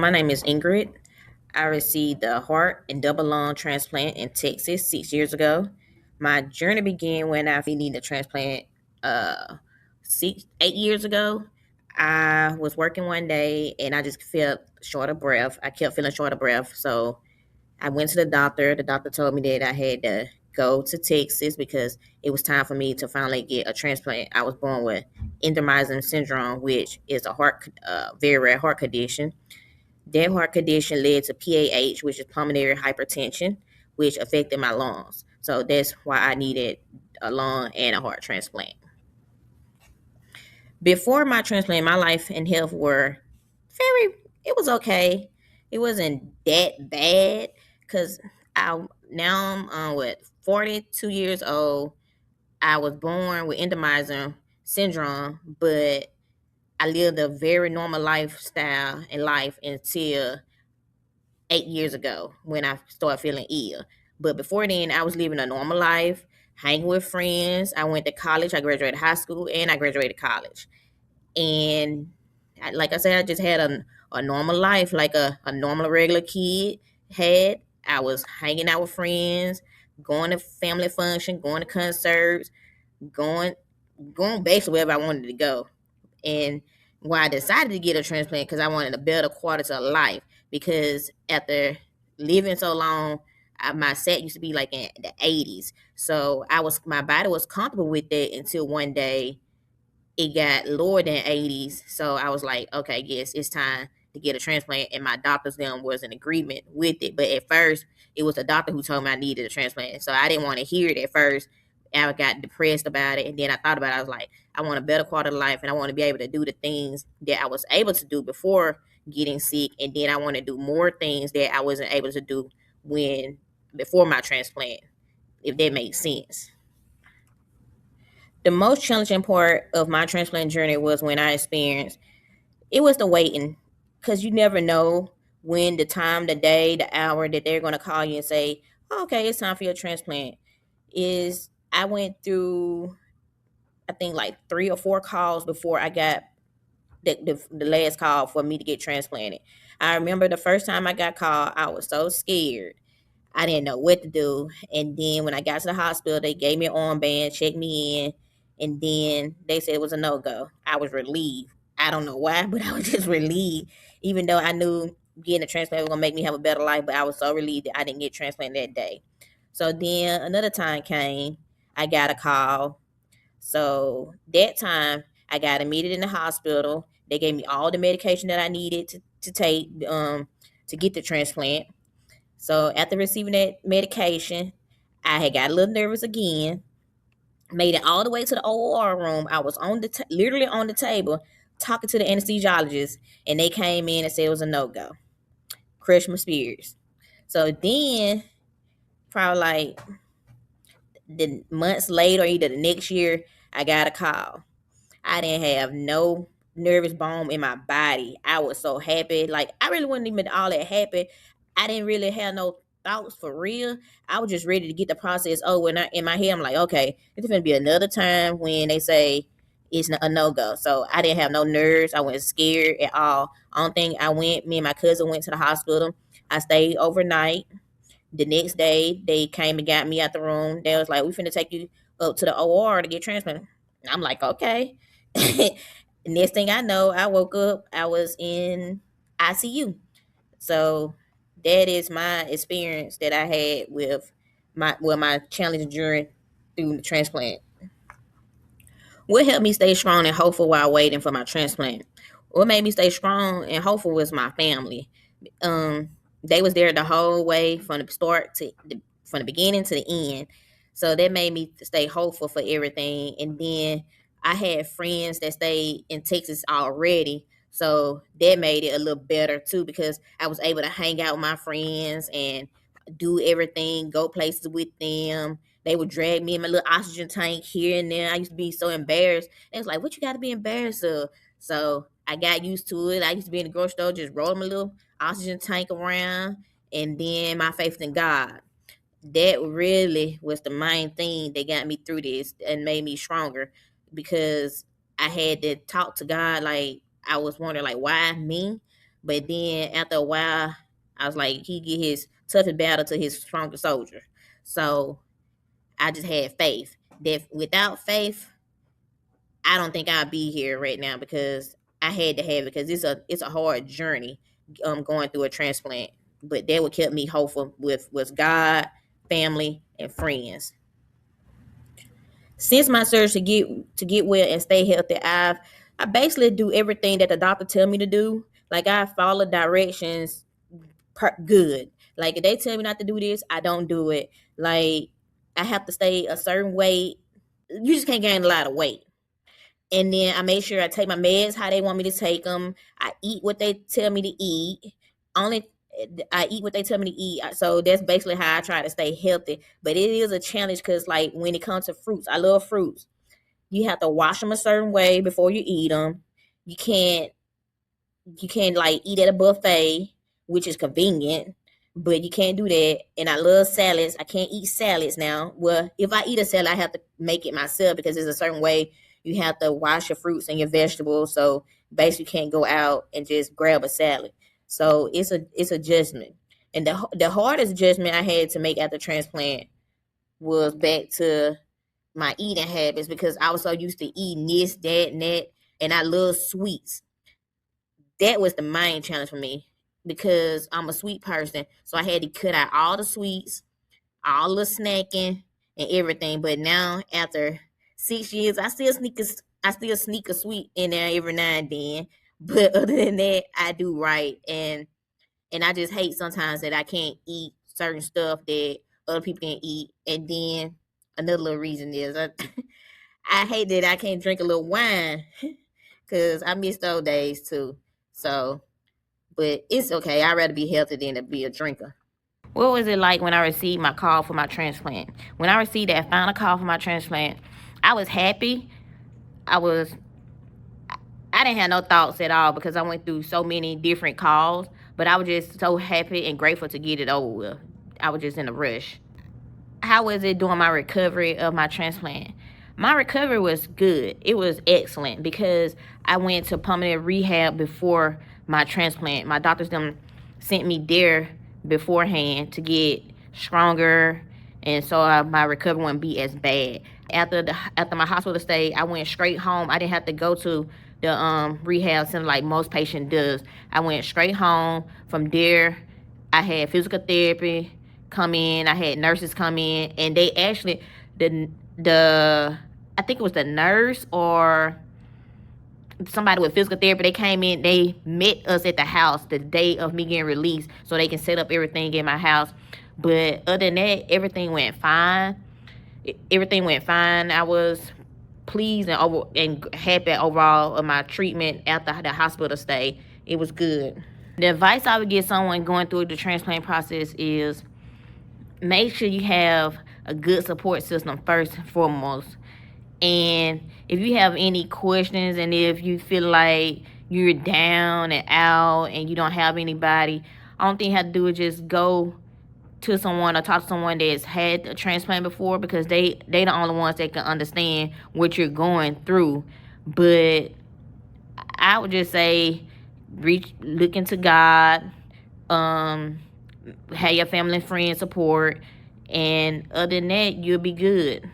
My name is Ingrid. I received a heart and double lung transplant in Texas 6 years ago. My journey began when I needed a transplant 8 years ago. I was working one day and I just felt short of breath. I kept feeling short of breath. So I went to the doctor. The doctor told me that I had to go to Texas because it was time for me to finally get a transplant. I was born with endomysitis syndrome, which is a very rare heart condition. That heart condition led to PAH, which is pulmonary hypertension, which affected my lungs. So that's why I needed a lung and a heart transplant. Before my transplant, my life and health were it was okay. It wasn't that bad because I'm with 42 years old. I was born with endomysitis syndrome, but I lived a very normal lifestyle and life until 8 years ago when I started feeling ill. But before then, I was living a normal life, hanging with friends. I went to college. I graduated high school and I graduated college. And like I said, I just had a normal life, like a normal regular kid had. I was hanging out with friends, going to family function, going to concerts, going going basically wherever I wanted to go. And why I decided to get a transplant because I wanted a better quality of life. Because after living so long, my set used to be like in the 80s. So my body was comfortable with it until one day it got lower than 80s. So I was like, okay, yes, it's time to get a transplant. And my doctors then was in agreement with it. But at first, it was the doctor who told me I needed a transplant. So I didn't want to hear it at first. I got depressed about it. And then I thought about it. I was like, I want a better quality of life and I want to be able to do the things that I was able to do before getting sick. And then I want to do more things that I wasn't able to do when before my transplant, if that makes sense. The most challenging part of my transplant journey was when I experienced it was the waiting, because you never know when the time, the day, the hour that they're going to call you and say, "Oh, okay, it's time for your transplant." Is I went through, I think, like 3 or 4 calls before I got the last call for me to get transplanted. I remember the first time I got called, I was so scared. I didn't know what to do. And then when I got to the hospital, they gave me an armband, checked me in, and then they said it was a no go. I was relieved. I don't know why, but I was just relieved, even though I knew getting a transplant was gonna make me have a better life. But I was so relieved that I didn't get transplanted that day. So then another time came, I got a call. So that time I got admitted in the hospital. They gave me all the medication that I needed to take to get the transplant. So after receiving that medication, I had got a little nervous again. Made it all the way to the OR room. I was literally on the table talking to the anesthesiologist, and they came in and said it was a no go. Crushed my spirits. So then, probably like the months later, or either the next year, I got a call. I didn't have no nervous bone in my body. I was so happy. Like I really wasn't even all that happy. I didn't really have no thoughts for real. I was just ready to get the process over. And in my head, I'm like, okay, it's gonna be another time when they say it's a no go. So I didn't have no nerves. I wasn't scared at all. Only thing I went, me and my cousin went to the hospital. I stayed overnight. The next day, they came and got me out the room. They was like, "We finna take you up to the OR to get transplanted." I'm like, "Okay." Next thing I know, I woke up. I was in ICU. So that is my experience that I had with my challenge during through the transplant. What helped me stay strong and hopeful while waiting for my transplant? What made me stay strong and hopeful was my family. They was there the whole way from the start from the beginning to the end. So that made me stay hopeful for everything. And then I had friends that stayed in Texas already. So that made it a little better too because I was able to hang out with my friends and do everything, go places with them. They would drag me in my little oxygen tank here and there. I used to be so embarrassed. They was like, "What you got to be embarrassed of?" So I got used to it. I used to be in the grocery store, just rolling my little oxygen tank around, and then my faith in God. That really was the main thing that got me through this and made me stronger because I had to talk to God. Like I was wondering, like, why me? But then after a while, I was like, he get his toughest battle to his strongest soldier. So I just had faith. That without faith, I don't think I'd be here right now, because I had to have it, because it's a hard journey going through a transplant. But that what kept me hopeful with was God, family, and friends. Since my surgery to get well and stay healthy, I basically do everything that the doctor tell me to do. Like, I follow directions good. Like, if they tell me not to do this, I don't do it. Like, I have to stay a certain weight. You just can't gain a lot of weight. And then I make sure I take my meds how they want me to take them. I eat what they tell me to eat. Only I eat what they tell me to eat. So that's basically how I try to stay healthy. But it is a challenge, because, like, when it comes to fruits, I love fruits. You have to wash them a certain way before you eat them. You can't like eat at a buffet, which is convenient, but you can't do that. And I love salads. I can't eat salads now. Well, if I eat a salad, I have to make it myself, because there's a certain way you have to wash your fruits and your vegetables. So basically, you can't go out and just grab a salad. So it's a judgment. And the hardest judgment I had to make after transplant was back to my eating habits, because I was so used to eating this, that, and that, and I love sweets. That was the main challenge for me, because I'm a sweet person. So I had to cut out all the sweets, all the snacking, and everything. But now, after 6 years, I still sneak a sweet in there every now and then. But other than that, I do right. And I just hate sometimes that I can't eat certain stuff that other people can eat. And then another little reason is I hate that I can't drink a little wine, because I miss those days too. So, but it's okay. I'd rather be healthy than to be a drinker. What was it like when I received my call for my transplant? When I received that final call for my transplant, I was happy. I was I didn't have no thoughts at all, because I went through so many different calls, but I was just so happy and grateful to get it over with. I was just in a rush. How was it during my recovery of my transplant? My recovery was good. It was excellent, because I went to pulmonary rehab before my transplant. My doctors them sent me there beforehand to get stronger, and so my recovery wouldn't be as bad. After my hospital stay, I went straight home. I didn't have to go to the rehab center like most patients does. I went straight home. From there, I had physical therapy come in. I had nurses come in, and they actually the I think it was the nurse or somebody with physical therapy. They came in. They met us at the house the day of me getting released, so they can set up everything in my house. But other than that, everything went fine. Everything went fine. I was pleased and happy overall of my treatment after the hospital stay. It was good. The advice I would give someone going through the transplant process is, make sure you have a good support system first and foremost. And if you have any questions, and if you feel like you're down and out and you don't have anybody, I don't think you have to do is just go to someone or talk to someone that's had a transplant before, because they the only ones that can understand what you're going through. But I would just say, look into God, have your family and friends support, and other than that, you'll be good.